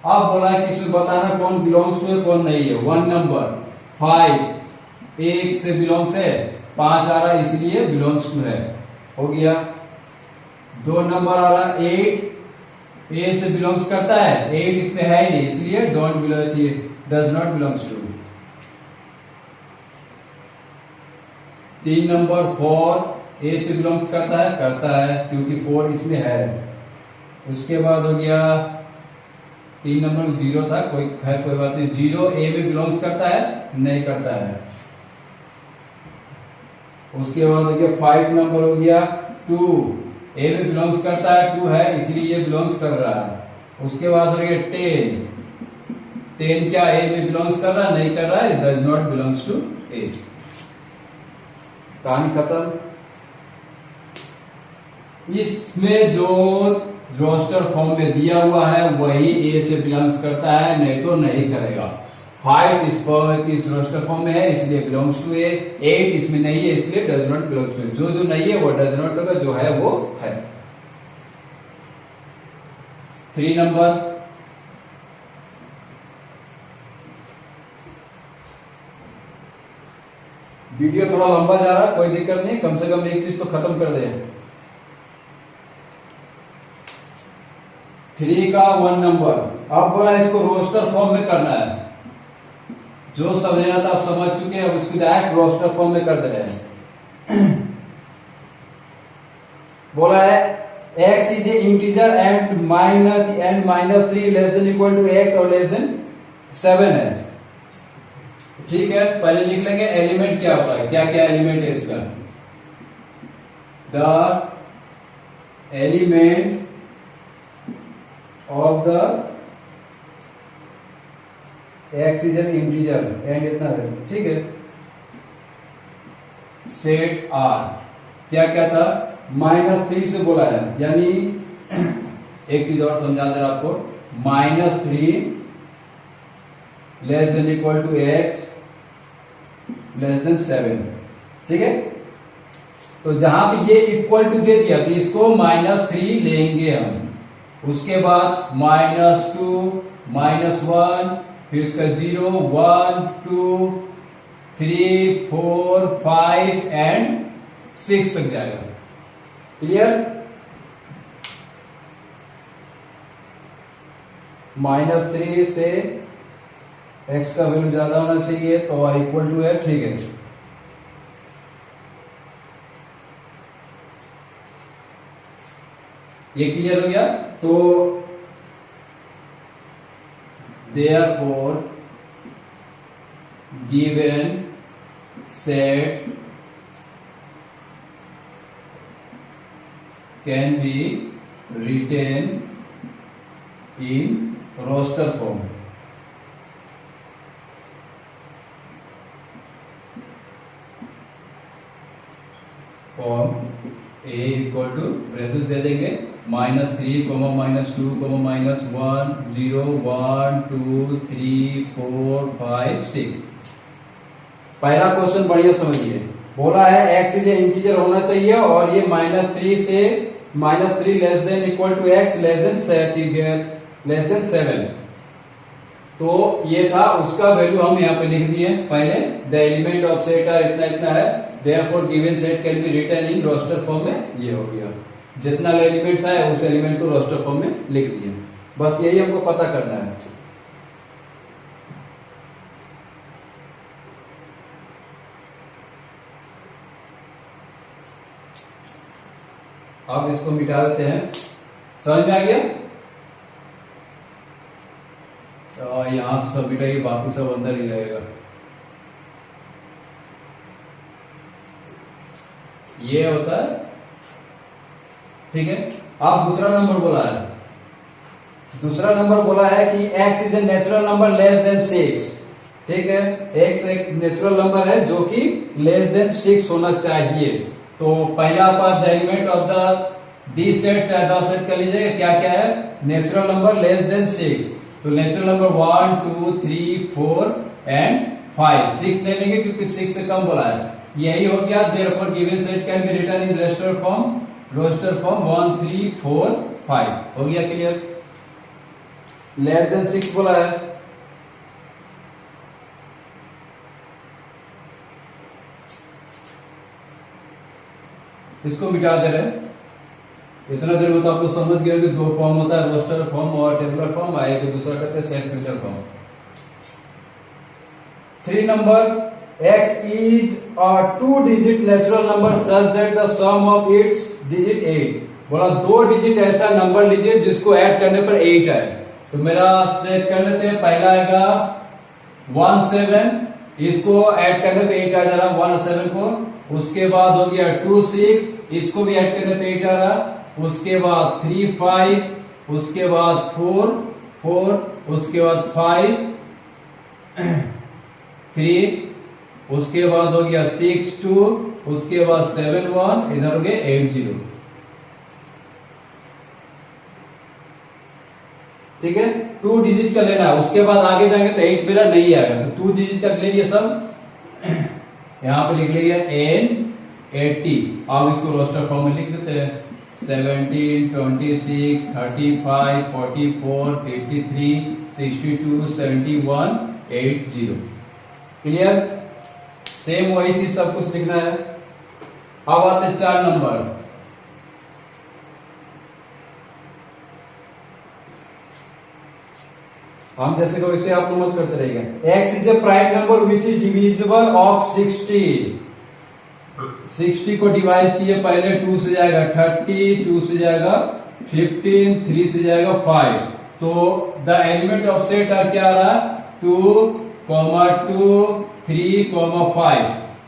अब बोला है कि इसमें बताना कौन बिलोंग्स टू है कौन नहीं है। 1 नंबर 5 एक से बिलोंग्स है, 5 आ रहा है इसलिए बिलोंग्स टू है, हो गया। 2 नंबर आ रहा 8 ए से बिलोंग्स करता है, 8 इसमें है ही नहीं इसलिए don't belong, does not belongs to. 3 number 4 A से बिलोंग्स करता है क्योंकि 4 इसमें है। उसके बाद हो गया 3 नंबर 0 था, कोई खैर कोई बात नहीं, 0 ए में बिलोंग्स करता है नहीं करता है। उसके बाद हो गया 5 नंबर हो गया 2 ए में बिलोंग्स करता है, 2 है इसलिए ये बिलोंग्स कर रहा है। उसके बाद हो गया 10 क्या ए में बिलोंग्स कर रहा है नहीं कर रहा है, डज नॉट बिलोंग्स टू ए। कहानी खत्म। इसमें जो रोस्टर फॉर्म में दिया हुआ है वही ए से बिलोंग्स करता है, नहीं तो नहीं करेगा। 5 इस रोस्टर फॉर्म में है इसलिए बिलोंग्स टू ए, 8 इसमें नहीं है इसलिए डज नॉट बिलोंग्स टू। जो नहीं है वो डज नॉट होगा, जो है वो है। 3 नंबर, वीडियो थोड़ा लंबा जा रहा है, कोई दिक्कत नहीं, कम से कम एक चीज तो खत्म कर दे। 3 का 1 नंबर, अब बोला इसको रोस्टर फॉर्म में करना है। जो समझना था आप समझ चुके हैं, अब इसको डायरेक्ट रोस्टर फॉर्म में कर दे रहे हैं। बोला है x is a integer and -3 less than equal to x और लेस देन 7 है। ठीक है, पहले लिख लेंगे एलिमेंट क्या होता है, क्या क्या एलिमेंट है इसका। The element of the x is an integer and इतना है, ठीक है। सेट R क्या क्या था, -3 से बोला है, यानी एक चीज और समझा दे आपको, -3 less than equal to x less than 7, ठीक है। तो जहां भी ये इक्वल टू दे दिया तो इसको -3 लेंगे हम, उसके बाद -2 -1 फिर इसका 0 1 2 3 4 5 एंड 6 तक जाएगा। क्लियर? -3 से x का वैल्यू ज्यादा होना चाहिए तो y इक्वल टू है, ठीक है। ये क्लियर हो गया। तो therefore given set can be written in roster form. Form A equal to braces दे देंगे -3, -2, -1, 0, 1, 2, 3, 4, 5, 6। पहला क्वेश्चन बढ़िया समझिए। बोला है एक्स इज इंटीजर होना चाहिए और ये -3 से -3 less than equal to X less than 7। तो ये था, उसका वैल्यू हम यहाँ पे लिख दिए पहले। The element of set are इतना इतना है, therefore given set can be written in roster form में। ये हो गया, जितना एलिमेंट्स है उस एलिमेंट को रोस्टर फॉर्म में लिख दिए। बस यही हमको पता करना है। अब इसको मिटा देते हैं। समझ में आ गया? यहां से सब मिटाइए, बाकी सब अंदर ही रहेगा। ये होता है, ठीक है। अब दूसरा नंबर बोला है, दूसरा नंबर बोला है कि x is a natural number less than 6। ठीक है, x एक नेचुरल नंबर है जो कि लेस देन 6 होना चाहिए। तो पहला part the element of the this set, चाहे द सेट कर लीजिएगा, क्या क्या है, नेचुरल नंबर लेस देन 6। तो नेचुरल नंबर 1, 2, 3, 4 एंड 5। 6 नहीं लेंगे क्योंकि 6 से कम बोला है। यही हो गया, therefore given set can be written in roster form 1, 3, 4, 5। हो गया क्लियर? लेस देन 6 बोला है। इसको मिटा दे रहे हैं। इतना देर में तो आपको समझ गया कि दो फॉर्म होता है, रोस्टर फॉर्म और टेबुलर फॉर्म। आए तो दूसरा कहते हैं set future form. 3 number, x is a 2-digit natural number such that the sum of its digit 8। बोला 2 डिजिट ऐसा नंबर लीजिए जिसको ऐड करने पर 8 आए। तो मेरा सेट कर लेते हैं। पहला आएगा 17, इसको ऐड करने पे 8 आ जा रहा 17 को। उसके बाद हो गया 2, 6, इसको भी ऐड करने पे 8 आ रहा। उसके बाद 3, 5, उसके बाद 4, 4, उसके बाद 5, 3, उसके बाद हो गया 6, 2, उसके बाद 7, 1, इधर हो गया 8, 0। ठीक है, 2 डिजिट का लेना है। उसके बाद आगे जाएंगे तो 8 मेरा नहीं आएगा, तो 2 डिजिट का ले लिया सब। यहां पे लिख लिया N80। अब इसको रोस्टर फॉर्म में लिख देते हैं। 17, 26, 35, 44, 53, 62, 71, 80। क्लियर? सेम वही चीज सब कुछ लिखना है। अब आते हैं 4 नंबर। हम जैसे को वैसे आप नोट करते रहेंगे। x is A prime number which is divisible of 60। 60 को डिवाइड किए, पहले 2 से जाएगा 30, 2 से जाएगा 15, 3 से जाएगा 5। तो the element of set are क्या आ रहा, 2, 2, 3, 5।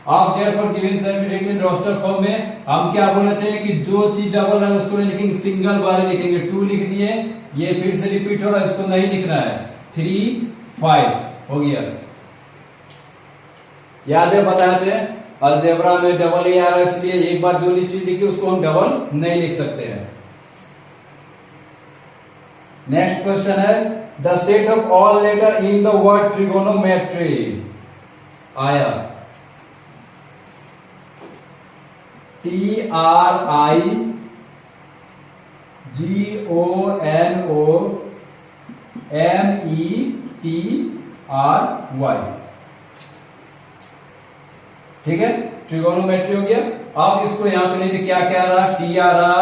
आप देयरफॉर गिवन सेट में रिटन रोस्टर फॉर्म में हम क्या बोल रहे थे कि जो चीज डबल है उसको नहीं लिखेंगे, सिंगल बार लिखेंगे। 2 लिख दिए, ये फिर से रिपीट हो रहा है, इसको नहीं लिखना है। 3, 5 हो गया। याद है, बताए थे अलजेब्रा में डबल ही आ रहा है, इसलिए एक बार जो चीज लिखी उसको हम डबल नहीं लिख सकते हैं। नेक्स्ट क्वेश्चन है the set of all letter in the word trigonometry. आया TRIGONOMETRY। ठीक है, ट्रिगोनोमेट्री हो गया। अब इसको यहां पे लेके क्या क्या आ रहा, T आ रहा,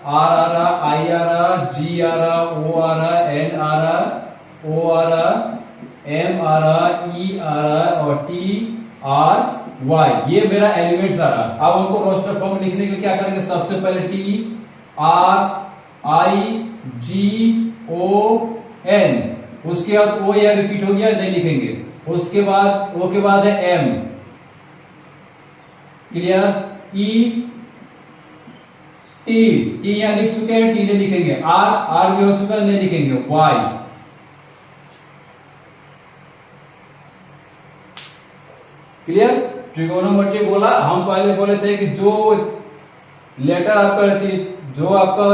R आ रहा, I आ रहा, G आ रहा, O आ रहा, N आ रहा, O आ रहा, M आ रहा, E आ रहा और T R Y, ये मेरा एलिमेंट्स आ रहा। अब हमको रोस्टर फॉर्म लिखने के लिए क्या करेंगे, सबसे पहले T R I G O N, उसके बाद O या रिपीट हो गया नहीं लिखेंगे। उसके बाद O के बाद है M। क्लियर? E T यहां लिख चुके हैं, T नहीं लिखेंगे। R भी हो चुका है, नहीं लिखेंगे। Y। क्लियर? ट्रिगोनोमेट्री बोला, हम पहले बोले थे कि जो लेटर आपका जो आपका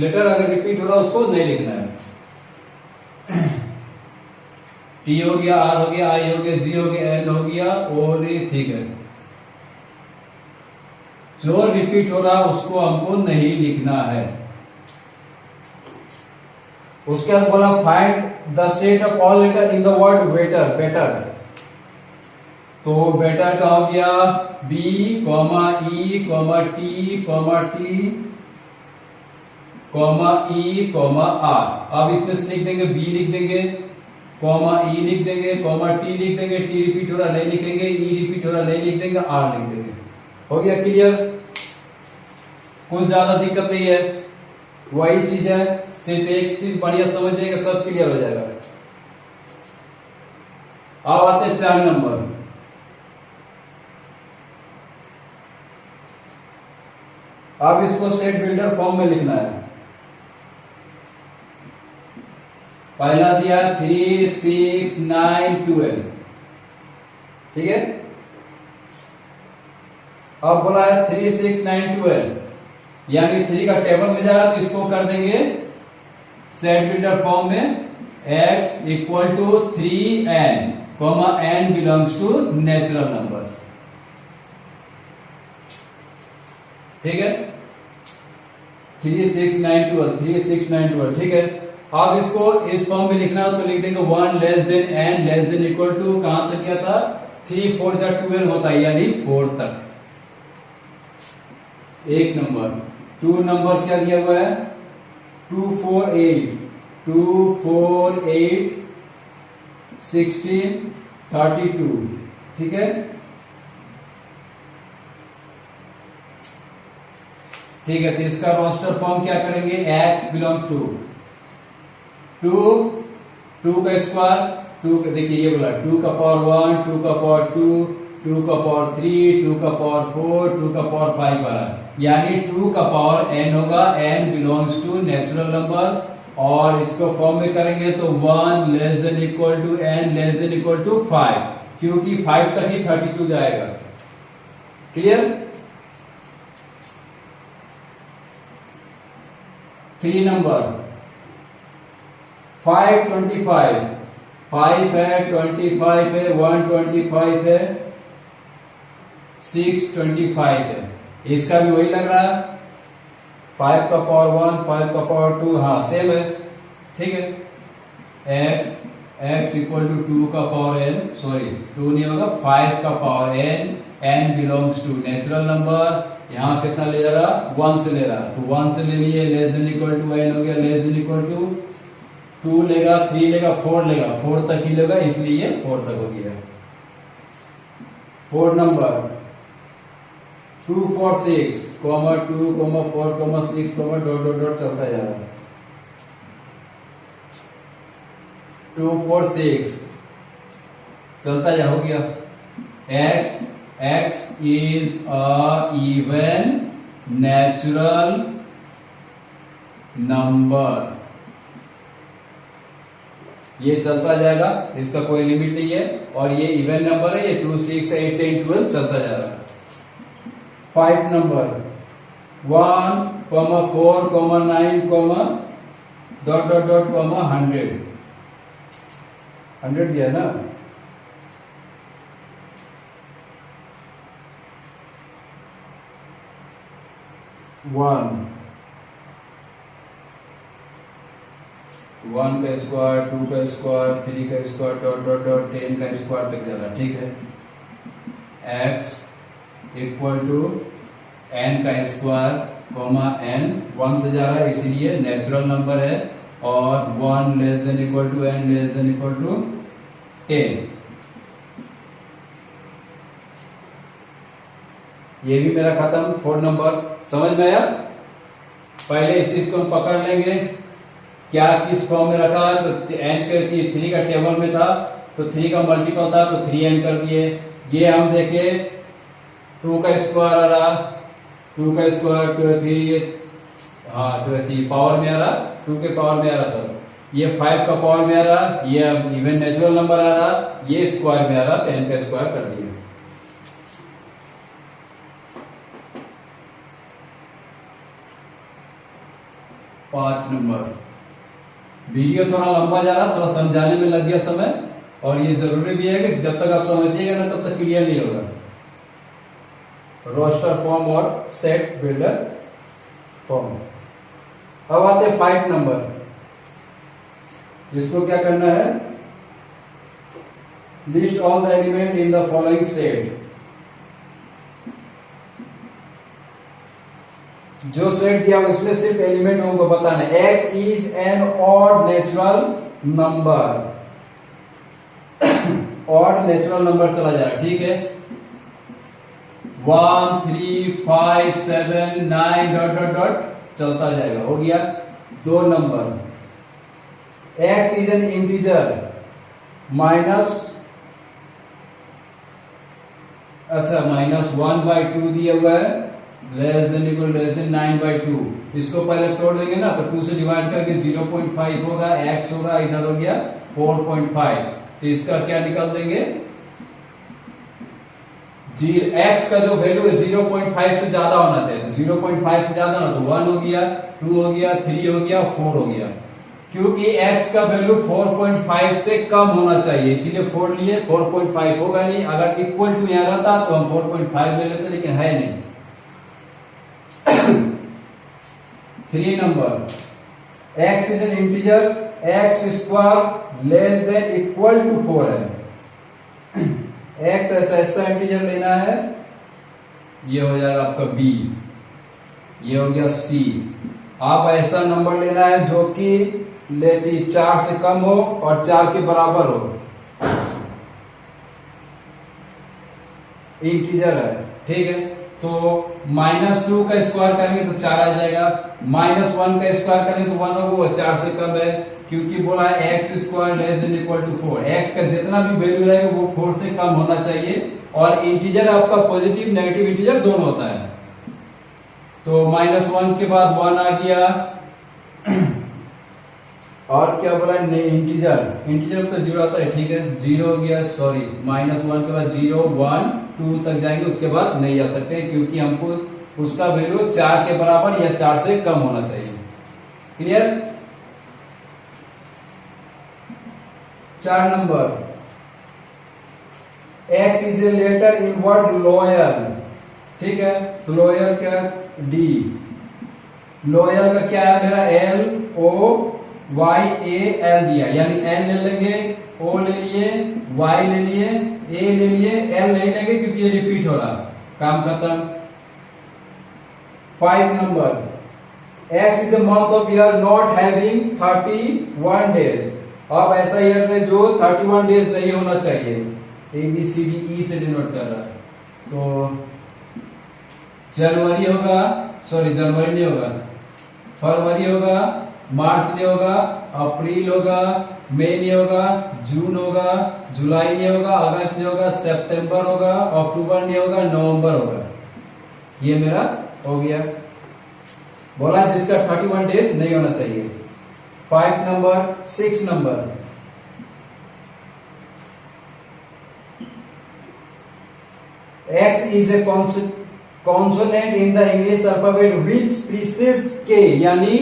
लेटर अगर रिपीट हो रहा है उसको नहीं लिखना है। टी हो गया, आर हो गया, आई हो गया, जी हो गया, एन हो गया, और ठीक है। जो रिपीट हो रहा है उसको हमको नहीं लिखना है। उसके बाद बोला find the set of all letter in the word better. Better तो बेटर का हो गया B comma E comma T comma T comma E comma R. अब इसमें से लिख देंगे बी लिख देंगे, कॉमा ई लिख देंगे, कॉमा टी लिख देंगे, टी रिपीट हो रहा नहीं लिखेंगे, ई रिपीट हो रहा नहीं लिख देंगे, आर लिख देंगे। हो गया क्लियर? कुछ ज्यादा दिक्कत नहीं है, वही चीज है, सिर्फ एक चीज बढ़िया समझ जाएगा, सब क्लियर हो जाएगा। अब आते हैं 4 नंबर। अब इसको सेट बिल्डर फॉर्म में लिखना है। पहला दिया 3, 6, 9, 12, ठीक है। अब बोला है 3, 6, 9, 12, यानी 3 का टेबल मिल जाएगा, तो इसको कर देंगे सेट बिल्डर फॉर्म में x equal to 3n, n belongs to natural number, ठीक है। 3, 6, 9, 12, 3, 6, 9, 12, ठीक है। अब इसको इस फॉर्म में लिखना हो तो लिख देंगे 1 less than n less than equal to, कहां तक किया था, 3, 4 जा 12 होता है, यानी 4 तक। एक नंबर। 2 नंबर क्या दिया हुआ है, 2, 4, 8, 2, 4, 8, 16, 32, ठीक है। ठीक है, तो इसका रोस्टर फॉर्म क्या करेंगे, x बिलोंग टू 2 का स्क्वायर, 2 देखिए ये बोला 2 का पावर 1, 2 का पावर 2, 2 का पावर 3, 2 का पावर 4, 2 का पावर 5 आ रहा है, यानी 2 का पावर n होगा, n belongs to natural number. और इसको फॉर्म में करेंगे तो 1 less than equal to n less than equal to 5, क्योंकि 5 तक ही 32 जाएगा। क्लियर? 3 नंबर 5, 25, 5 है, 25 है, 125 है, 6, 25 है, इसका भी वही लग रहा है, 5 का पावर 1, 5 का पावर 2, हाँ सेम है, ठीक है। x इक्वल टू 2 का पावर n, सॉरी 2 नहीं होगा, 5 का power n belongs to natural number. यहां कितना ले जा रहा, 1 से ले रहा, तो 1 से ले लिए, less than equal to n हो गया, लेस देन इक्वल टू 2 लेगा, 3 लेगा, 4 लेगा, 4 तक ही लेगा, इसलिए 4 तक हो गया। 4 नंबर 2, 4, 6, 2, 4, 6, डॉट डॉट डॉट चलता जा रहा है। 2, 4, 6 चलता जा, हो गया। x is a even natural number, ये चलता जाएगा, इसका कोई लिमिट नहीं है, और ये इवन नंबर है, ये 2, 6, 8, 10, 12 चलता जा रहा है। 5 नंबर 1, 4, 9, डॉट डॉट डॉट 100 दिया ना, 1 का स्क्वायर, 2 का स्क्वायर, 3 का स्क्वायर, डॉट डॉट डॉट 10 का स्क्वायर तक जा रहा है, ठीक है। x इक्वल टू n का स्क्वायर n 1 से जा रहा है, इसीलिए नेचुरल नंबर है, और 1 less than equal to n less than equal to 10। ये भी मेरा खत्म। 4 नंबर समझ में आया? पहले इस चीज को हम पकड़ लेंगे, क्या किस फॉर्म में रखा है, तो n के 3 का टेबल में था, तो 3 का मल्टीपल था, तो 3n कर दिए। ये हम देखे 2 का स्क्वायर आ रहा, 2 का स्क्वायर 23, हाँ 23 पावर में आ रहा, 2 के पावर में आ रहा सर। ये 5 का पावर में आ रहा, ये इवन नेचुरल नंबर आ रहा, ये स्क्वायर में आ रहा, तो n का स्क्वायर कर दिया। 5 नंबर। वीडियो थोड़ा लंबा जा रहा, थोड़ा समझाने में लग गया समय, और ये जरूरी भी है कि जब तक आप समझिएगा ना तब तक क्लियर नहीं होगा। रोस्टर फॉर्म और सेट बिल्डर फॉर्म। अब आते हैं 5 नंबर। इसको क्या करना है, list all the element in the following set. जो सेट दिया उसमें सिर्फ एलिमेंट हमको बताना है। X is an odd natural number. Odd natural number चला जाएगा, ठीक है। 1 3 5 7 9 डॉट डॉट डॉट चलता जाएगा, हो गया। 2 number, x is an integer minus, अच्छा -1/2 दिया हुआ है, less than equal less than 9/2। इसको पहले तोड़ देंगे ना तो 2 से डिवाइड करके 0.5 होगा, x होगा, इधर हो गया 4.5। तो इसका क्या निकाल देंगे, x का जो वैल्यू है 0.5 से ज्यादा होना चाहिए। तो 0.5 से ज्यादा ना तो 1 हो गया, 2 हो गया, 3 हो गया, 4 हो गया। क्योंकि x का वैल्यू 4.5 से कम होना चाहिए, इसीलिए 4 लिए। 4.5 होगा नहीं, अगर इक्वल टू यहाँ रहता तो हम 4.5 ले लेते, लेकिन है नहीं। 3 number, x is an integer, x square less than equal to 4 है। x ऐसा इंटीजर लेना है, ये हो जाएगा आपका b, ये हो गया c। आप ऐसा नंबर लेना है जो कि लेती 4 से कम हो और 4 के बराबर हो, इंटीजर है, ठीक है। तो -2 का स्क्वायर करेंगे तो 4 आ जाएगा, -1 का स्क्वायर करेंगे तो 1 होगा, वो 4 से कम है, क्योंकि बोला है x square less than equal to 4। X का जितना भी वैल्यू रहेगा वो 4 से कम होना चाहिए, और इंटीजर आपका पॉजिटिव नेगेटिव इंटीजर दोनों होता है। तो -1 के बाद 1 आ गया, और क्या बोला इंटीजर तो 0 आता है, ठीक है। 0 हो गया, सॉरी, -1 के बाद 0 1 2 तक जाएंगे, उसके बाद नहीं आ सकते, क्योंकि हमको उसका वैल्यू 4 के बराबर या 4 से कम होना चाहिए। Clear. 4 number, x is a letter in word loyal, ठीक है। तो लॉयल क्या, d। लॉयल का क्या है मेरा, LOYAL दिया, यानी L ले लेंगे, O ले लिए, Y ले लिए, A ले लिए, L नहीं लेंगे क्योंकि ये रिपीट हो रहा, काम खत्म। 5 number, X is a month of year not having 31 days. अब ऐसा ईयर है जो 31 डेज नहीं होना चाहिए, ABCDE से डिनोट कर रहा है। तो जनवरी होगा, सॉरी जनवरी नहीं होगा, फरवरी होगा, मार्च नहीं होगा, अप्रैल होगा, मई नहीं होगा, जून होगा, जुलाई नहीं होगा, अगस्त नहीं होगा, सितंबर होगा, अक्टूबर नहीं होगा, नवंबर होगा। ये मेरा हो गया, बोला जिसका 31 डेज नहीं होना चाहिए। 5 number, 6 number, X is a consonant in the English alphabet which precedes K, यानी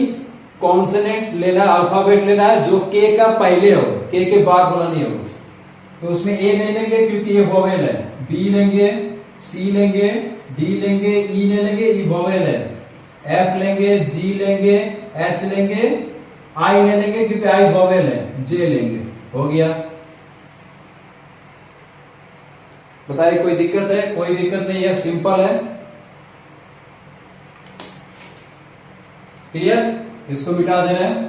कॉन्सोनेंट लेना, अल्फाबेट लेना है जो K का पहले हो, K के बाद बोला नहीं हो। तो उसमें A नहीं लेंगे क्योंकि ये वोवेल है, B लेंगे, C लेंगे, D लेंगे, E ले लेंगे, E वोवेल है, F लेंगे, G लेंगे, H लेंगे, I ले लेंगे क्योंकि I वोवेल है, J लेंगे, हो गया। बताइए कोई दिक्कत है? कोई दिक्कत नहीं है, सिंपल है। क्लियर। इसको मिटा देना है।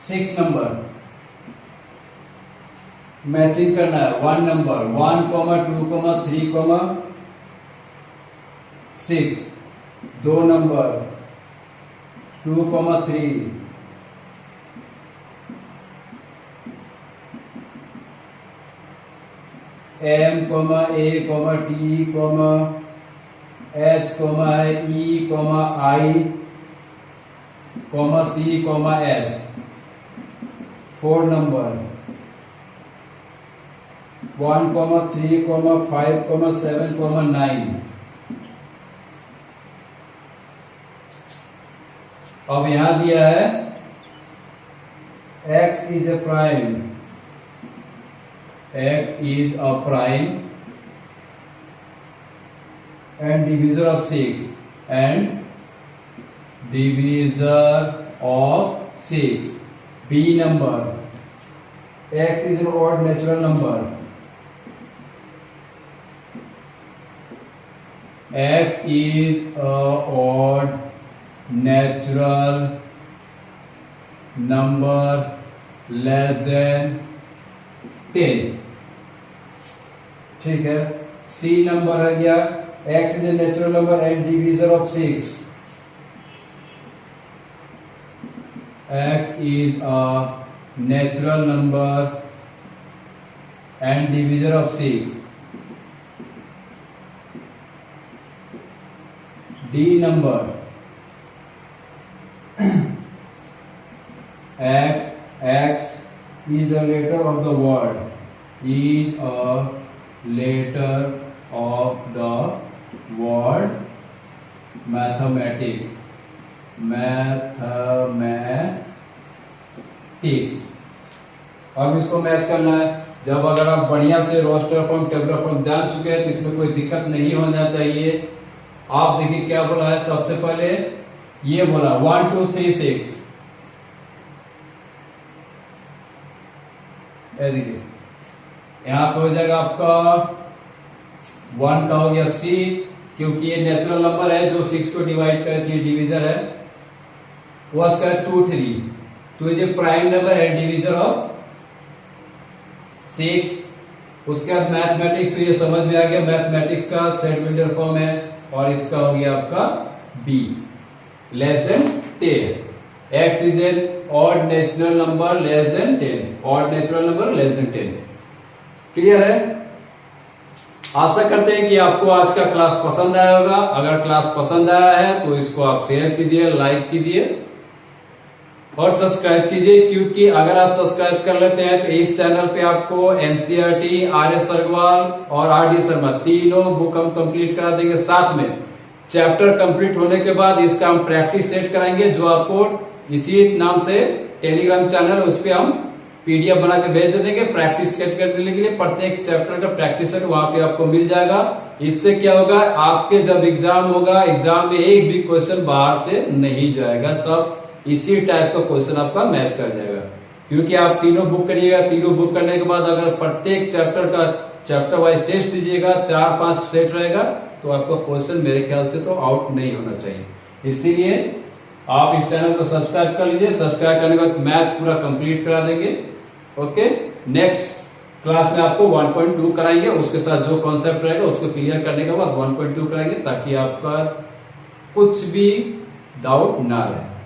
सिक्स नंबर मैचिंग करना है। 1 number 1, 2, 3, 6। 2 number 2, 3। M, A, T, 2, H, E, I, C, S. 4 number 1, 3, 5, 7, 9. अब यहां दिया है x is a prime, x is a prime and divisor of 6 and divisor of 6. B number, x is an odd natural number, x is a odd natural number less than 10. ठीक है. C number है क्या, x is a natural number and divisor of 6. X is a natural number and divisor of 6. D number, X is a letter of the word, is a letter of the word mathematics. अब इसको match करना है. जब अगर आप बढ़िया से roster form, tabular form जान चुके हैं तो इसमें कोई दिक्कत नहीं होना चाहिए. आप देखिए क्या बोला है. सबसे पहले ये बोला 1 2 3 6. देखिए यहां पे हो जाएगा आपका 1 का हो गया C, क्योंकि ये नेचुरल नंबर है जो 6 को डिवाइड करके डिवीजर है. वो इसका 2 3, तो ये प्राइम नंबर है, डिवीजर ऑफ 6. उसके बाद मैथमेटिक्स, तो ये समझ में आ गया, मैथमेटिक्स का सेट बिल्डर फॉर्म है. और इसका हो गया आपका B, less than 10. X is N odd natural number less than 10, odd natural number less than 10. Clear है. आशा करते हैं कि आपको आज का क्लास पसंद आया होगा. अगर क्लास पसंद आया है तो इसको आप शेयर कीजिए, लाइक कीजिए और सब्सक्राइब कीजिए, क्योंकि अगर आप सब्सक्राइब कर लेते हैं तो इस चैनल पे आपको एनसीईआरटी, आर.एस. अग्रवाल और आर.डी. शर्मा तीनों बुक हम कंप्लीट करा देंगे. साथ में चैप्टर कंप्लीट होने के बाद इसका हम प्रैक्टिस सेट कराएंगे, जो आपको इसी नाम से टेलीग्राम चैनल, उस पर हम पीडीएफ बना के भेज दे देंगे. प्रैक्टिस सेट करने के लिए प्रत्येक चैप्टर का प्रैक्टिस सेट वहां पे आपको मिल जाएगा. इससे क्या होगा, आपके जब एग्जाम होगा, एग्जाम में एक भी क्वेश्चन बाहर से नहीं जाएगा, सब इसी टाइप का क्वेश्चन आपका मैच कर जाएगा. क्योंकि आप तीनों बुक करिएगा. तीनों बुक करने के बाद अगर प्रत्येक चैप्टर का चैप्टर वाइज टेस्ट दीजिएगा, 4-5 सेट रहेगा, तो आपका क्वेश्चन मेरे ख्याल से तो आउट नहीं होना चाहिए. इसीलिए आप इस चैनल को सब्सक्राइब कर लीजिए. सब्सक्राइब करने के बाद मैथ पूरा कंप्लीट करा देंगे. ओके, नेक्स्ट क्लास में आपको 1.2 कराएंगे. उसके साथ जो कॉन्सेप्ट रहेगा उसको क्लियर करने के बाद 1.2 कराएंगे, ताकि आपका कुछ भी डाउट ना रहे.